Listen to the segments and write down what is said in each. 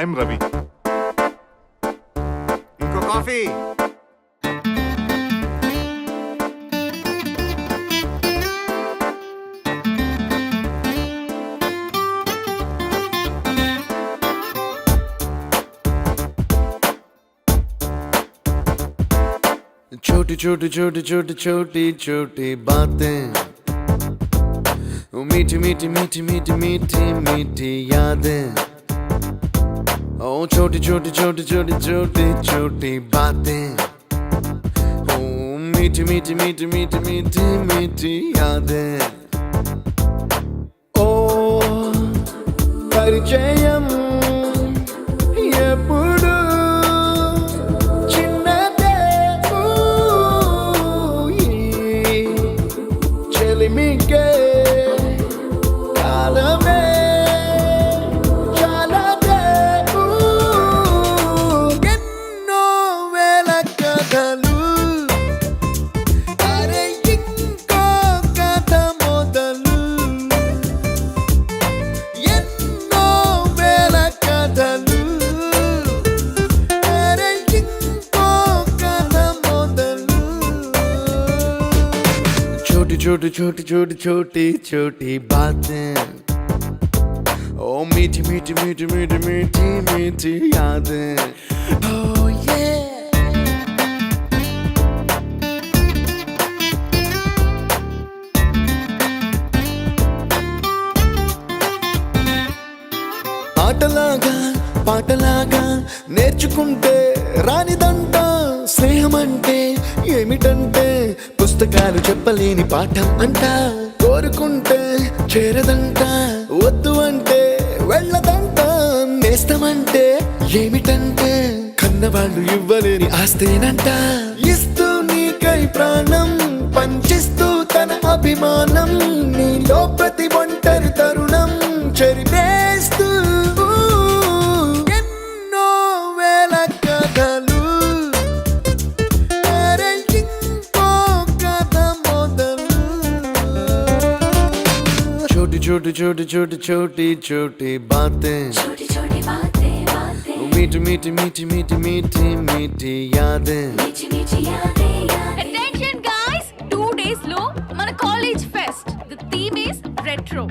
I'm Ravi. ఇంకో coffee. छोटी छोटी छोटी छोटी छोटी छोटी बातें, मीठी मीठी मीठी मीठी मीठी मीठी यादें. ओ छोटी छोटी छोटी छोटी छोटी छोटी बातें, ओ मीठी मीठी मीठी मीठी मीठी मीठी यादें. ओ परिचयम ఎప్పుడు చిన్నదే, చెలిమికే కాలమే చాలదే. ఎన్నో వేల కథలు, అరే ఇంకో కథ మొదలు. ఎన్నో వేల కథలు, అరే ఇంకో కథ మొదలు. छोटी छोटी छोटी छोटी छोटी छोटी बातें, ओ मीठी मीठी मीठी मीठी मीठी मीठी यादें. Oh yeah. ఆటలాగా పాటలాగా నేర్చుకుంటే రానిదంట స్నేహం అంటే ఏమిటంటే, పుస్తకాలు చెప్పలేని పాఠం అంట. కోరుకుంటే చేరదంట, వద్దు అంటే వెళ్ళదంట. నేస్తమంటే ఏమిటంటే, కన్నవాళ్ళు ఇవ్వలేని ఆస్తేనంట. ఇస్తూ నీకై ప్రాణం పంచిస్తూ తన అభిమానం, నీలో ప్రతి ఒంటరి తరుణం చెరిపేస్తూ. ఎన్నో వేల కథలు, అరే ఇంకో కథ మొదలు. छोटी छोटी छोटी छोटी छोटी छोटी बातें, छोटी छोटी बातें बातें, मीठी मीठी मीठी मीठी मीठी मीठी यादें. मीठी मीठी यादें यादें. Attention guys, 2 days లో మన college fest. The theme is retro.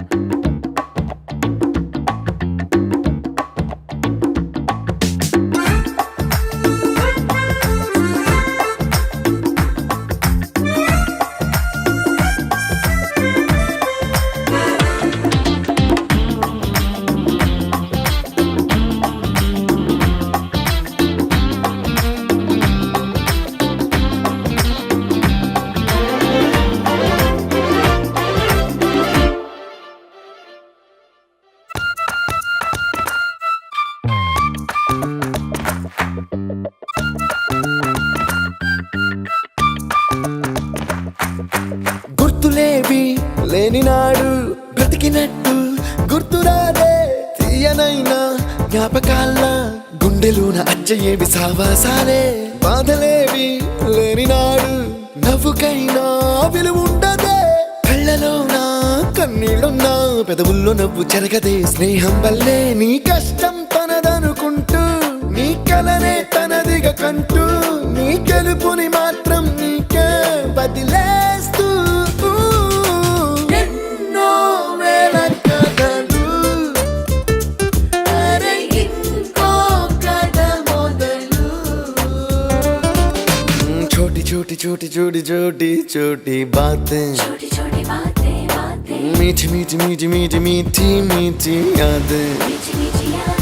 గుర్తులేవి లేని నాడు బ్రతికినట్టు గుర్తురాదే తీయనైనా జ్ఞాపకాల గుండెలోన అచ్చయేవి సావాసాలే. బాధలేవి లేని నాడు నవ్వుకైనా విలువుండదే. కళ్ళలోన కన్నీళ్ళున్నా పెదవుల్లో నవ్వు చెరగదే. స్నేహం వల్లే నీ కష్టం తనదనుకుంటూ, నీ కలనే తనదిగా కంటూ, నీ గెలుపుని మాత్రం నీకే బదిలేస్తూ. ఎన్నో వేల కథలు, అరే ఇంకో కథ మొదలు. छोटी छोटी छोटी छोटी छोटी छोटी बातें, छोटी छोटी बातें बातें, मीठी मीठी मीठी मीठी मीठी मीठी यादें. मीठी मीठी यादें.